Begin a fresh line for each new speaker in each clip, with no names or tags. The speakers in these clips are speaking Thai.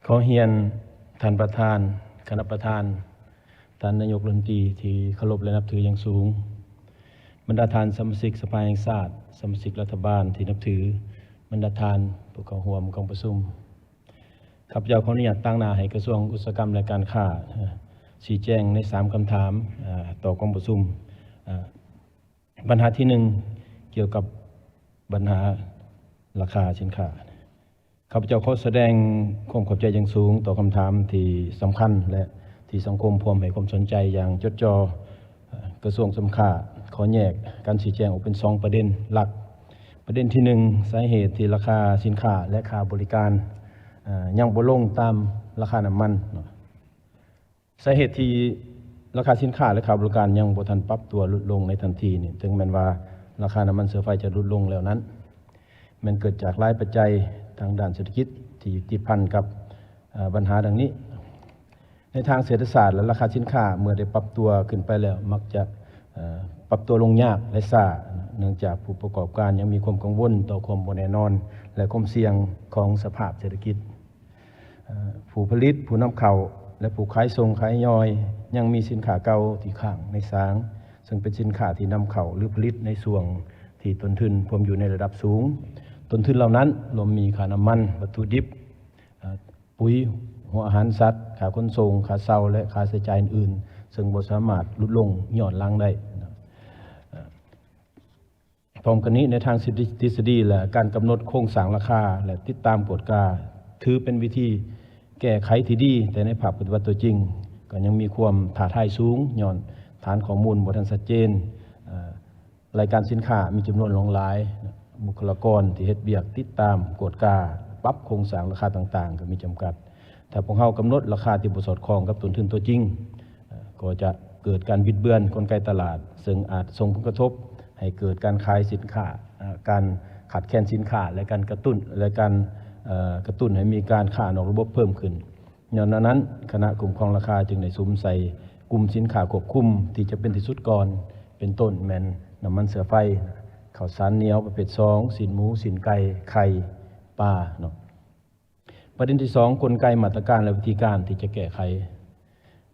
ขอเฮียนท่านประธานคณะประธานท่านนายกรัฐมนตรีที่เคารพและนับถืออย่างสูงบรรดาท่านสมาชิกสภาแห่งชาติสมาชิกรัฐบาลที่นับถือบรรดาท่านผู้เข้าร่วมกองประชุมข้าพเจ้าขออนุญาตตั้งหน้าให้กระทรวงอุตสาหกรรมและการค้าชี้แจงใน3คำถามต่อกองประชุมปัญหาที่1เกี่ยวกับปัญหาราคาสินค้าข้าพเจ้าขอแสดงความขอบใจอย่างสูงต่อคำถามที่สำคัญและที่สังคมพร้อมให้ความสนใจอย่างจดจ่อกระทรวงสำคัญขอแยกการชี้แจงออกเป็น2ประเด็นหลักประเด็นที่1สาเหตุที่ราคาสินค้าและค่าบริการยังบ่ลงตามราคาน้ำมันสาเหตุที่ราคาสินค้าและค่าบริการยังบ่ทันปรับตัวลดลงในทันทีนี่ถึงแม้ว่าราคาน้ำมันเชื้อไฟจะลดลงแล้วนั้นมันเกิดจากหลายปัจจัยทางด้านเศรษฐกิจที่ติดพันกับปัญหาดังนี้ในทางเศรษฐศาสตร์และราคาสินค้าเมื่อได้ปรับตัวขึ้นไปแล้วมักจะปรับตัวลงยากและช้าเนื่องจากผู้ประกอบการยังมีความกังวลต่อความบ่แน่นอนและความเสี่ยงของสภาพเศรษฐกิจผู้ผลิตผู้นำเข้าและผู้ขายส่งขายย่อยยังมีสินค้าเก่าที่ค้างในศาลซึ่งเป็นสินค้าที่นำเข้าหรือผลิตในส่วนที่ต้นทุนพวมอยู่ในระดับสูงต้นทุนเหล่านั้นรวมมีค่าน้ำมันวัตถุดิบปุ๋ยหัวอาหารสัตว์ค่าขนส่งค่าเช่าและค่าใช้จ่ายอื่นๆซึ่งบ่สามารถลดลงย้อนหลังได้พร้อมกันนี้ในทางทฤษฎีและการกำหนดโครงสร้างราคาและติดตามกฎกาถือเป็นวิธีแก้ไขที่ดีแต่ในภาคปฏิบัติตัวจริงก็ยังมีความท้าทายสูงย้อนฐานข้อมูลบ่ทันชัดเจนรายการสินค้ามีจำนวนหลายบุคลากรที่เฮ็ดเวียกติดตามกฎกาปรับโครงสร้างราคาต่างๆก็มีจำกัดถ้าพวกเรากำหนดราคาที่บ่สอดคล้องกับต้นทุนตัวจริงก็จะเกิดการบิดเบือนกลไกตลาดซึ่งอาจส่งผลกระทบให้เกิดการขายสินค้าการขาดแคลนสินค้าและการกระตุ้นให้มีการค้านอกระบบเพิ่มขึ้นย้อนนั้นคณะกลุ่มครองราคาจึงได้สุ่มใส่กลุ่มสินค้าควบคุมที่จะเป็นที่สุดก่อนเป็นต้นแม่นน้ำมันเสือไฟข้าวสารเหนียวประเภท2สินหมูสินไก่ไข่ปลาเนาะประเด็นที่2กลไกมาตรการและวิธีการที่จะแก้ไข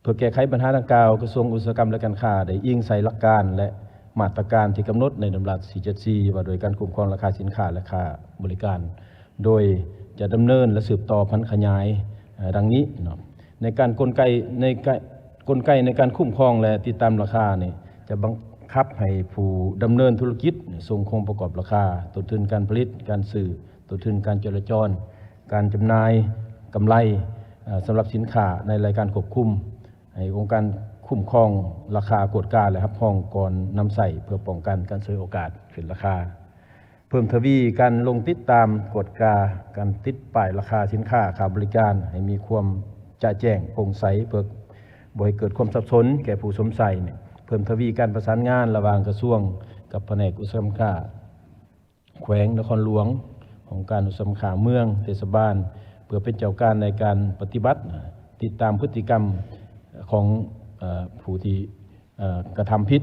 เพื่อแก้ไขปัญหาดังกล่าวกระทรวงอุตสาหกรรมและการค้าได้อิงใส่หลักการและมาตรการที่กำหนดในดำรัส474ว่าโดยการคุ้มครองราคาสินค้าและค่าบริการโดยจะดำเนินและสืบต่อพันธุ์ขยายดังนี้เนาะในการกลไกในการคุ้มครองและติดตามราคานี่จะบังคับให้ผู้ดำเนินธุรกิจส่งคงประกอบราคาต้นทุนการผลิตการซื้อต้นทุนการจราจรการจำหน่ายกำไรสำหรับสินค้าในรายการควบคุมให้องค์การคุ้มครองราคากฎกาและรับรองก่อนนำใส่เพื่อป้องกันการซื้อโอกาสขึ้นราคาเพิ่มทวีการลงติดตามกฎกาการติดป้ายราคาสินค้าค่าบริการให้มีความจะแจ้งโปร่งใสเพื่อบ่ให้เกิดความสับสนแก่ผู้สวมใส่เพิ่มทวีการประสานงานระหว่างกระทรวงกับแผนกอุตสาหกรรมค้าแขวงนครหลวงของการอุตสาหกรรมเมืองเทศบาลเพื่อเป็นเจ้าการในการปฏิบัติติดตามพฤติกรรมของผู้ที่กระทำผิด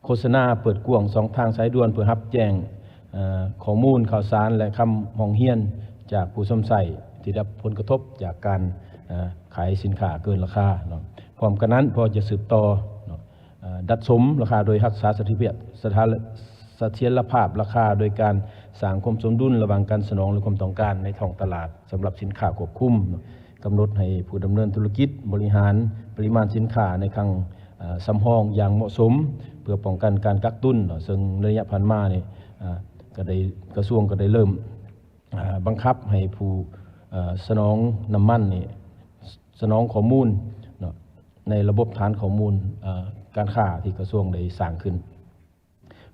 โฆษณาเปิดกว้าง2ทางสายด่วนเพื่อรับแจ้งข้อมูลข่าวสารและคำห้องเฮียนจากผู้สวมใส่ที่ได้รับผลกระทบจากการขายสินค้าเกินราคาพร้อมกันนั้นพอจะสืบต่อดัดสมราคาโดยรักษาเสถียรภาพราคาโดยการสร้างความสมดุลระหว่างการสนองและความต้องการในท้องตลาดสำหรับสินค้าควบคุมกำหนดให้ผู้ดำเนินธุรกิจบริหารปริมาณสินค้าในครั้งสำรองอย่างเหมาะสมเพื่อป้องกันการกักตุนซึ่งระยะผ่านมานี่กระทรวงก็ได้เริ่มบังคับให้ผู้สนองน้ำมันนี่สนองข้อมูลในระบบฐานข้อมูลการค้าที่กระทรวงได้สร้างขึ้น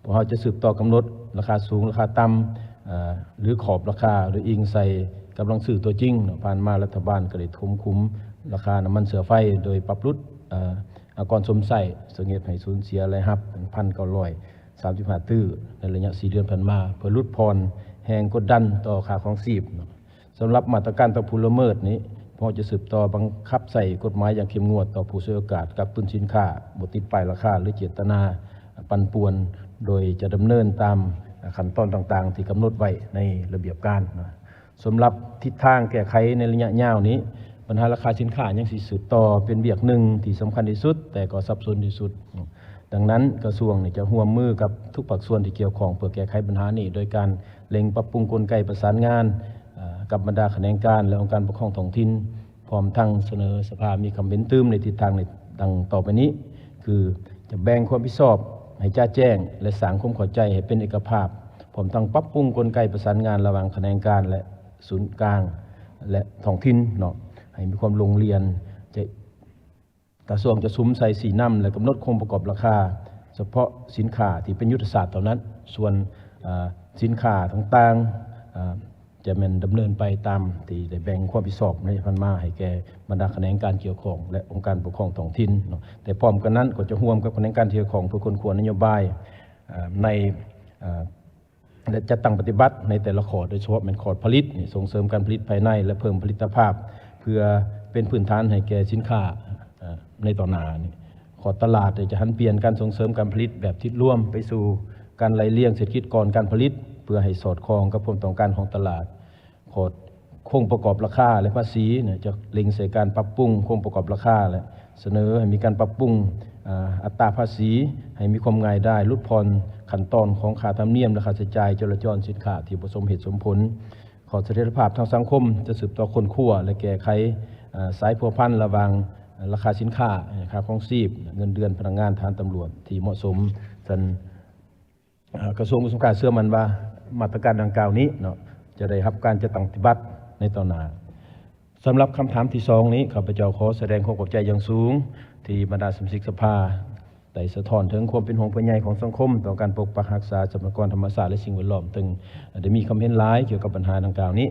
พวกเราจะสืบต่อกำหนดราคาสูงราคาต่ำหรือขอบราคาหรืออิงใส่กำลังซื้อตัวจริงผ่านมารัฐบาลก็ได้คุ้มราคาน้ำมันเสือไฟโดยปรับลดอากรสมใส่สังเกตให้สูญเสียรายรับถึง1,935 ตื้อในระยะ4 เดือนผ่านมาเพื่อลดพรแหงกดดันต่อค่าของชีพสำหรับมาตรการต่อผู้ละเมิดนี้พอจะสืบต่อบังคับใส่กฎหมายอย่างเข้มงวดต่อผู้ซื้อโอกาสกับตุนสินค้าบ่ติดป้ายราคาหรือเจตนาปั่นป่วนโดยจะดำเนินตามขั้นตอนต่างๆที่กำหนดไว้ในระเบียบการ สำหรับทิศทางแก้ไขในระยะยาวนี้ปัญหาราคาสินค้ายังสิสืบต่อเป็นเบียกหนึ่งที่สำคัญที่สุดแต่ก็ซับซ้อนที่สุดดังนั้นกระทรวงจะร่วมมือกับทุกภาคส่วนที่เกี่ยวข้องเพื่อแก้ไขปัญหานี้โดยการเร่งปรับปรุงกลไกประสานงานกับบรรดาแขนงการและองค์การปกครองท้องถิ่นพร้อมทั้งเสนอสภามีคำเห็นตื้มในทิศทางในดังต่อไปนี้คือจะแบ่งความผิดชอบให้จ้าแจ้งและสร้างความเข้าใจให้เป็นเอกภาพพร้อมทั้งปรับปรุงกลไกประสานงานระหว่างแขนงการและศูนย์กลางและท้องถิ่นเนาะให้มีความลงเรียนกระทรวงจะซุ้มใส่สีน้ำและกำหนดโครงประกอบราคาเฉพาะสินค้าที่เป็นยุทธศาสตร์เท่านั้นส่วนสินค้าต่างๆจะมันดำเนินไปตามที่ได้แบ่งความผิดชอบในพันมาให้แก่บรรดาแขนงการเกี่ยวข้องและองค์การปกครองท้องถิ่นแต่พร้อมกันนั้นก็จะร่วมกับแขนงการเกี่ยวข้องเพื่อคนควรนโยบายในและจะตั้งปฏิบัติในแต่ละขอโดยเฉพาะเป็นขอผลิตส่งเสริมการผลิตภายในและเพิ่มผลิตภาพเพื่อเป็นพื้นฐานให้แก่สินค้าในต่อหน้าขอตลาดจะหันเปลี่ยนการส่งเสริมการผลิตแบบทิศร่วมไปสู่การไล่เลี่ยงเศรษฐกิจก่อนการผลิตเพื่อให้สอดคล้องกับความต้องการของตลาดขอโครงประกอบราคาและภาษีจะเล็งใส่การปรับปรุงโครงประกอบราคาและเสนอให้มีการปรับปรุงอัตราภาษีให้มีความง่ายได้ลดผ่อนขั้นตอนของค่าธรรมเนียมและค่าใช้จ่ายจราจรสินค้าที่ผสมเหตุสมผลขอเสถียรภาพทางสังคมจะสืบต่อคนขั้วและแก้ไขสายพัวพันระหว่างราคาสินค้าค่าครองชีพเงินเดือนพนักงานทหารตำรวจที่เหมาะสมจนกระทรวงอุตสาหกรรมเชื่อมันว่ามาตรการดังกล่าวนี้เนาะจะได้รับการจะตั้งปฏิบัติในต่อหน้าสำหรับคำถามที่2นี้ข้าพเจ้าขอแสดงความขอบใจอย่างสูงที่บรรดาสมาชิกสภาได้สะท้อนถึงความเป็นห่วงเป็นใยของสังคมต่อการปกปักรักษาทรัพยากรธรรมชาติและสิ่งแวดล้อมถึงได้มีคำเห็นหลายเกี่ยวกับปัญหาดังกล่าวนี้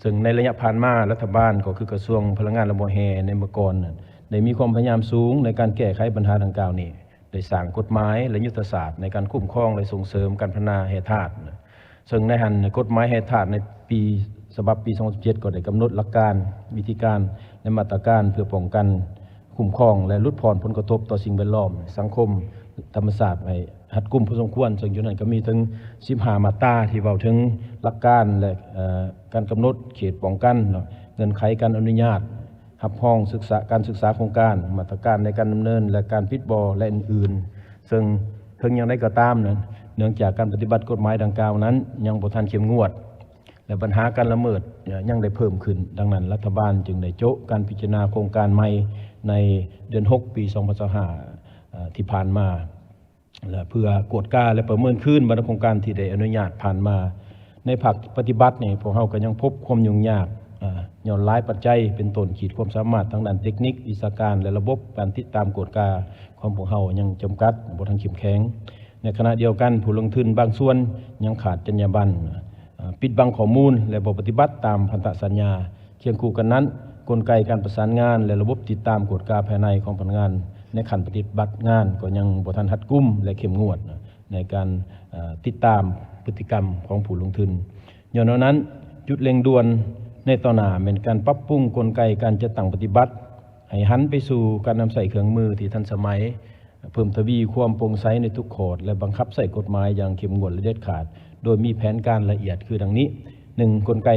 ซึ่งในระยะผ่านมารัฐบาลก็คือกระทรวงพลังงานและมลแห่ในเมื่อก่อนได้มีความพยายามสูงในการแก้ไขปัญหาดังกล่าวนี้ได้สร้างกฎหมายและยุทธศาสตร์ในการคุ้มครองและส่งเสริมการพัฒนาแร่ธาตุซึ่งในหันกฎหมายแร่ธาตุในฉบับปี 2017 ก็ได้กำหนดหลักการวิธีการและมาตรการเพื่อป้องกันคุ้มครองและลดผ่อนผลกระทบต่อสิ่งแวดล้อมสังคมธรรมศาสตร์ให้หัดกุมพอสมควรซึ่งอยู่นั้นก็มีถึง15มาตราที่เว้าถึงหลักการและการกำหนดเขตป้องกันเงื่อนไขการอนุญาตรับรองการศึกษาโครงการมาตรการในการดำเนินและการปิดบ่อและอื่นๆซึ่งถึงอย่างไรก็ตามเนื่องจากการปฏิบัติกฎหมายดังกล่าวนั้นยังบ่ทันเข้มงวดและปัญหาการละเมิดยังได้เพิ่มขึ้นดังนั้นรัฐบาลจึงได้โจ๊ะการพิจารณาโครงการใหม่ในเดือน 6 ปี 2025 ที่ผ่านมาและเพื่อกวดกาและประเมินขึ้นบรรดาโครงการที่ได้อนุญาตผ่านมาในภาคปฏิบัติพวกเราก็ยังพบความยุ่งยากย้อนหลายปัจจัยเป็นต้นขีดความสามารถทางด้านเทคนิควิชาการและระบบการติดตามกฎกาของพวกเรายังจำกัดบ่ทันเข้มแข็งในขณะเดียวกันผู้ลงทุนบางส่วนยังขาดจรรยาบรรณปิดบังข้อมูลและบ่ปฏิบัติตามพันธสัญญาเคียงคู่กันนั้นกลไกการประสานงานและระบบติดตามกฎกาภายในของพนักงานในขั้นปฏิบัติงานก็ยังบ่ทันรัดกุมและเข้มงวดในการติดตามพฤติกรรมของผู้ลงทุนย้อนนั้นจุดเร่งด่วนในต่อหน้าเป็นการปรับปรุงกลไกการจัดตั้งปฏิบัติให้หันไปสู่การนำใส่เครื่องมือที่ทันสมัยเพิ่มทวีความโปร่งใสในทุกข้อและบังคับใส่กฎหมายอย่างเข้มงวดและเด็ดขาดโดยมีแผนการละเอียดคือดังนี้ 1. กลไก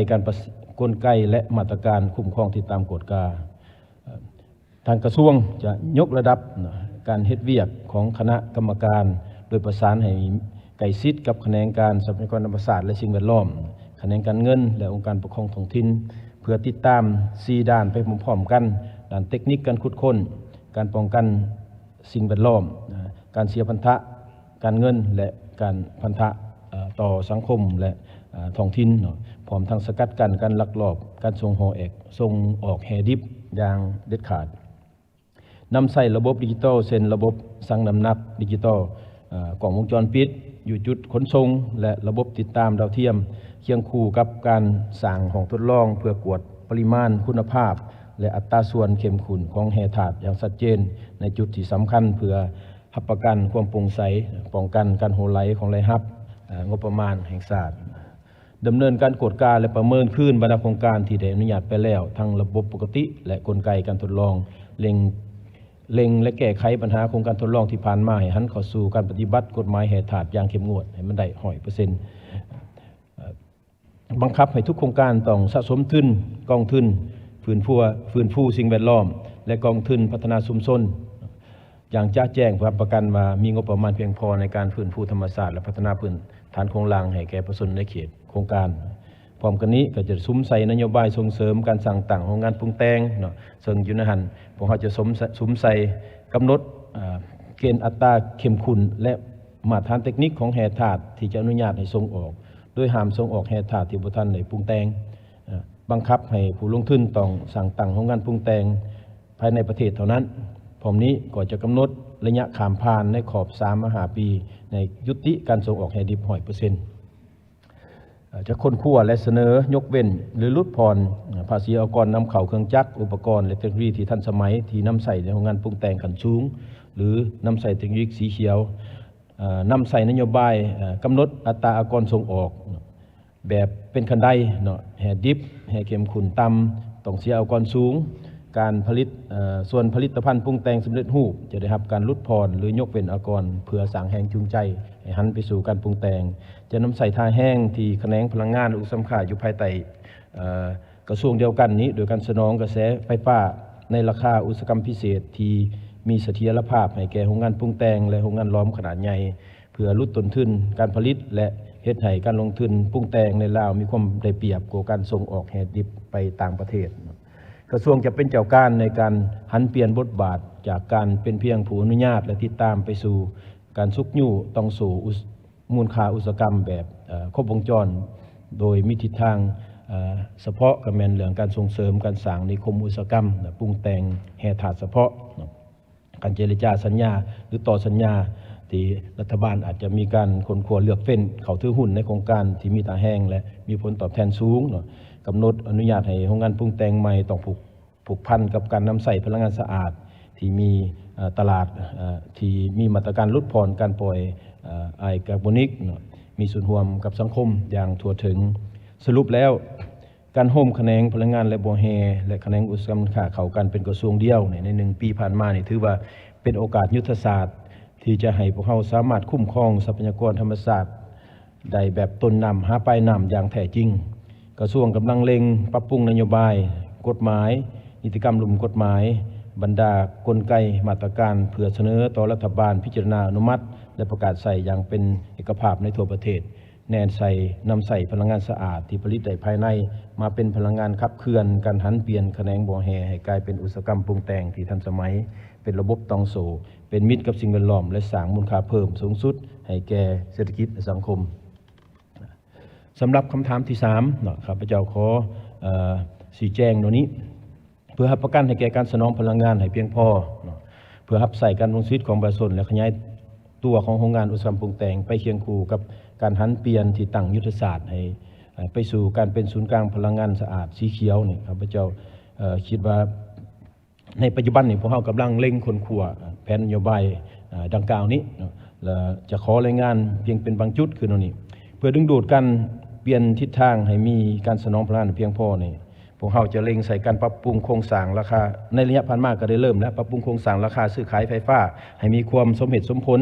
และมาตรการคุ้มครองที่ตามกฎกาทางกระทรวงจะยกระดับการเฮ็ดเวียกของคณะกรรมการโดยประสานให้ใกล้ชิดกับแขนงการทรัพยากรธรรมชาติและสิ่งแวดล้อมแขนงการเงินและองค์การปกครองท้องถิ่นเพื่อติดตาม4ด้านไปพร้อมๆกันด้านเทคนิคการขุดค้นการป้องกันสิ่งแวดล้อมการเสียพันธะการเงินและการพันธะต่อสังคมและท้องถิ่นพร้อมทั้งสกัดกั้นการลักลอบการส่งออกแฮดิบอย่างเด็ดขาดนำใส่ระบบดิจิทัลเช่นระบบสั่งน้ำหนักดิจิทัลกล่องวงจรปิดอยู่จุดขนส่งและระบบติดตามดาวเทียมเคียงคู่กับการสร้างห้องทดลองเพื่อกวดปริมาณคุณภาพและอัตราส่วนเข้มข้นของแร่ธาตุอย่างชัดเจนในจุดที่สำคัญเพื่อรับประกันความโปร่งใสป้องกันการโหไหลของรายรับงบประมาณแห่งชาติดำเนินการกวดกาและประเมินขึ้นบรรดาโครงการที่ได้อนุญาตไปแล้วทั้งระบบปกติและกลไกการทดลองเล็งและแก้ไขปัญหาโครงการทดลองที่ผ่านมาให้หันเข้าสู่การปฏิบัติกฎหมายแร่ธาตุอย่างเข้มงวดให้มันได้100% บังคับให้ทุกโครงการต้องสะสมทุนกองทุนฟื้นฟูสิ่งแวดล้อมและกองทุนพัฒนาชุมชนอย่างจ้าแจ้งประกันว่ามีงบประมาณเพียงพอในการฟื้นฟูธรรมศาสตร์และพัฒนาพื้นฐานโครงสร้างให้แก่ประชาชนในเขตโครงการพร้อมกันนี้ก็จะซุ้มใส่นโยบายส่งเสริมการสั่งต่างของงานปรุงแต่งเนาะซึ่งอยู่ในหันพวกเขาจะซุ้มใส่กำหนดเกณฑ์อัตราเข้มข้นและมาตรฐานเทคนิคของแร่ธาตุที่จะอนุญาตให้ส่งออกโดยห้ามส่งออกแร่ธาตุที่บ่ทันได้ปรุงแต่งบังคับให้ผู้ลงทุนต้องสั่งตั้งโรงงานปรุงแต่งภายในประเทศเท่านั้นพร้อมนี้ก็จะกำหนดระยะข้ามผ่านในขอบ3-5 ปีในยุติการส่งออกแร่ดิบ 100%จะค้นคว้าและเสนอยกเว้นหรือลดผ่อนภาษีอากรนำเข้าเครื่องจักรอุปกรณ์และเทคโนโลยีที่ทันสมัยที่นำใส่ในโรงงานปรุงแต่งขั้นสูงหรือนำใส่เทคโนโลยีสีเขียวนำใส่นโยบายกำหนดอัตราอากรส่งออกแบบเป็นคันไดเนาะแห่ดิบแห่เข้มข้นต่ำต้องเสียอากรสูงการผลิตส่วนผลิตภัณฑ์ปรุงแต่งสำเร็จรูปจะได้รับการลดผ่อนหรือยกเว้นอากรเพื่อสร้างแรงจูงใจให้หันไปสู่การปรุงแต่งจะนำใส่ท่าแห้งที่แขนงพลังงานอุตสาหกรรมอยู่ภายใต้กระทรวงเดียวกันนี้โดยการสนองกระแสไฟฟ้าในราคาอุตสาหกรรมพิเศษที่มีเสถียรภาพให้แก่โรงงานปรุงแต่งและโรงงานล้อมขนาดใหญ่เพื่อลดต้นทุนการผลิตและเฮ็ดให้การลงทุนปรุงแต่งในลาวมีความได้เปรียบกว่าการส่งออกแร่ดิบไปต่างประเทศกระทรวงจะเป็นเจ้าการในการหันเปลี่ยนบทบาทจากการเป็นเพียงผู้อนุญาตและติดตามไปสู่การสุกยู่ต้องสู่มูลค่าอุตสาหกรรมแบบครบวงจรโดยมีทิศทางเฉพาะกับแม่นเรื่องการส่งเสริมการสร้างนิคมอุตสาหกรรมปรุงแต่งแร่ธาตุเฉพาะการเจรจาสัญญาหรือต่อสัญญาที่รัฐบาลอาจจะมีการค้นคว้าเลือกเฟ้นเข้าถือหุ้นในโครงการที่มีตาแห้งและมีผลตอบแทนสูงกำหนดอนุญาตให้โรงงานปรุงแต่งใหม่ต้องผูกพันกับการนำใส่พลังงานสะอาดที่มีตลาดที่มีมาตรการลดผ่อนการปล่อยไอคาร์บอนิกมีส่วนร่วมกับสังคมอย่างทั่วถึงสรุปแล้วการโฮมแขนงพลังงานและบ่อแฮและแขนงอุตสาหกรรมค้าเข้ากันเป็นกระทรวงเดียวใน1 ปีผ่านมานี่ถือว่าเป็นโอกาสยุทธศาสตร์ที่จะให้พวกเราสามารถคุ้มครองทรัพยากรธรรมชาติได้แบบต้นน้ำหาปลายน้ำอย่างแท้จริงกระทรวงกำลังเล็งปรับปรุงนโยบายกฎหมายนิติกรรมลุ่มกฎหมายบรรดากลไกมาตรการเพื่อเสนอต่อรัฐบาลพิจารณาอนุมัติและประกาศใส่อย่างเป็นเอกภาพในทั่วประเทศแนนใส่นำใส่พลังงานสะอาดที่ผลิตได้ภายในมาเป็นพลังงานขับเคลื่อนการหันเปลี่ยนแขนงบ่อแฮให้กลายเป็นอุตสาหกรรมปรุงแต่งที่ทันสมัยเป็นระบบตองโสเป็นมิตรกับสิ่งแวดล้อมและสร้างมูลค่าเพิ่มสูงสุดให้แก่เศรษฐกิจและสังคมสำหรับคำถามที่3ข้าพเจ้าขอชี้แจงตรงนี้เพื่อประกันให้แก่การสนองพลังงานให้เพียงพอเพื่อรับใส่การลงชีวิตของประชาชนและขยายตัวของโรงงานอุตสาหกรรมปรุงแต่งไปเคียงคู่กับการหันเปลี่ยนที่ตั้งยุทธศาสตร์ให้ไปสู่การเป็นศูนย์กลางพลังงานสะอาดสีเขียวนี่ข้าพเจ้าคิดว่าในปัจจุบันนี่พวกเรากำลังเร่งค้นคว้าแผนนโยบายดังกล่าวนี้และจะขอรายงานเพียงเป็นบางจุดคือตรงนี้เพื่อดึงดูดกันเปลี่ยนทิศทางให้มีการสนองพลังงานเพียงพอนี่พวกเราจะเล็งใส่การปรับปรุงโครงสร้างราคาในระยะผ่านมาก็ได้เริ่มแล้วปรับปรุงโครงสร้างราคาซื้อขายไฟฟ้าให้มีความสมเหตุสมผล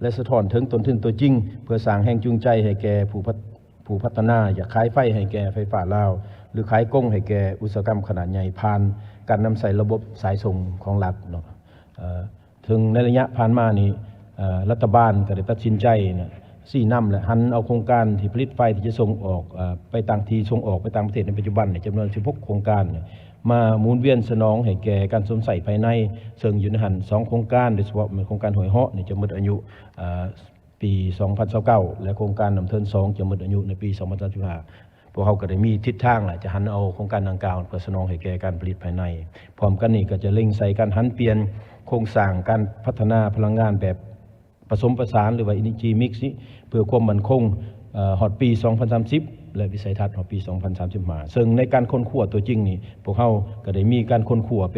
และสะท้อนถึงต้นทุนตัวจริงเพื่อสร้างแรงจูงใจให้แก่ผู้พัฒนาอยากขายไฟให้แก่ไฟฟ้าลาวหรือขายกงให้แก่อุตสาหกรรมขนาดใหญ่ผ่านการนำใส่ระบบสายส่งของรัฐถึงในระยะผ่านมานี้รัฐบาลก็ได้ตัดสินใจ4 นำและหันเอาโครงการที่ผลิตไฟที่จะส่งออกไปต่างที่ส่งออกไปต่างประเทศในปัจจุบันจำนวน16 โครงการมาหมุนเวียนสนองให้แก่การสวมใส่ภายในเชิงอยู่ในหัน2 โครงการโดยเฉพาะโครงการหอยเหาะจะหมดอายุปี 2029และโครงการน้ำเทิน2จะหมดอายุในปี 2035พวกเขาก็ได้มีทิศทางแหละจะหันเอาโครงการดังกล่าวเพื่อสนองให้แก่การผลิตภายในพร้อมกันนี้ก็จะเล็งใส่การหันเปลี่ยนโครงสร้างการพัฒนาพลังงานแบบผสมผสานหรือว่า Energy Mix นี้เพื่อความมั่นคงฮอดปี 2030และวิสัยทัศน์ฮอดปี 2035ซึ่งในการค้นคว้าตัวจริงนี่พวกเขาก็ได้มีการค้นคว้าเ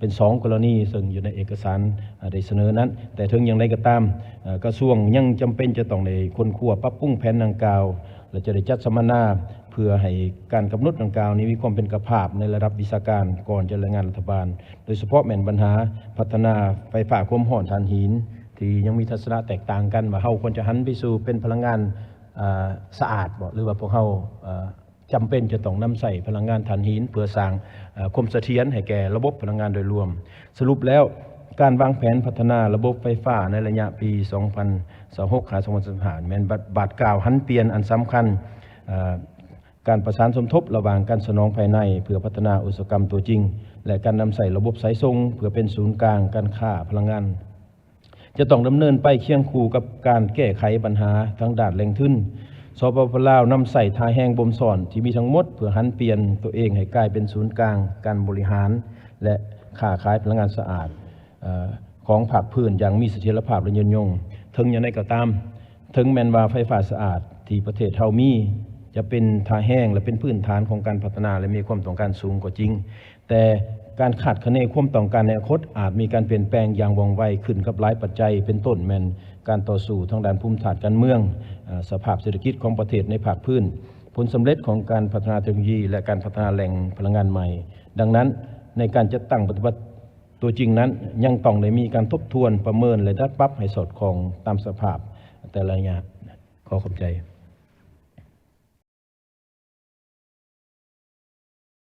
ป็น2 กรณีซึ่งอยู่ในเอกสารได้เสนอนั้นแต่ถึงอย่างไรก็ตามกระทรวงยังจำเป็นจะต้องได้ค้นคว้าปรับปรุงแผนดังกล่าวและจะได้จัดสัมมนาเพื่อให้การกำหนดดังกล่าวนี้มีความเป็นกระภาพในระดับวิชาการก่อนจะรายงานรัฐบาลโดยเฉพาะแม่นปัญหาพัฒนาไฟฟ้าความร้อนถ่านหินที่ยังมีทัศนะแตกต่างกันว่าเฮาควรจะหันไปสู่เป็นพลังงานสะอาดบ่หรือว่าพวกเฮา จำเป็นจะต้องนำใส่พลังงานถ่านหินเพื่อสร้างความเสถียรให้แก่ระบบพลังงานโดยรวมสรุปแล้วการวางแผนพัฒนาระบบไฟฟ้าในระยะปี 2026-2035 แม่นบาทกล่าวหันเปลี่ยนอันสำคัญการประสานสมทบระหว่างการสนองภายในเพื่อพัฒนาอุตสาหกรรมตัวจริงและการนำใส่ระบบสายส่งเพื่อเป็นศูนย์กลางการค้าพลังงานจะต้องดำเนินไปเคียงคู่กับการแก้ไขปัญหาทั้งด้านแหล่งทุนสปป.ลาวนำใส่ท่าแห้งบ่มซ่อนที่มีทั้งหมดเพื่อหันเปลี่ยนตัวเองให้กลายเป็นศูนย์กลางการบริหารและค้าขายพลังงานสะอาดของภาคพื้นอย่างมีเสถียรภาพและยืนยงถึงอย่างไรก็ตามถึงแม้นว่าไฟฟ้าสะอาดที่ประเทศเฮามีจะเป็นท่าแห้งและเป็นพื้นฐานของการพัฒนาและมีความต้องการสูงกว่าจริงแต่การขาดคะเนความต้องการในอนาคตอาจมีการเปลี่ยนแปลงอย่างว่องไวขึ้นกับหลายปัจจัยเป็นต้นแม้นการต่อสู้ทางด้านภูมิศาสตร์การเมืองสภาพเศรษฐกิจของประเทศในภาคพื้นผลสำเร็จของการพัฒนาเทคโนโลยีและการพัฒนาแหล่งพลังงานใหม่ดังนั้นในการจัดตั้งปฏิบัติตัวจริงนั้นยังต้องได้มีการทบทวนประเมินและดัดปรับให้สอดคล้องตามสภาพแต่ละอย่างขอขอบใจ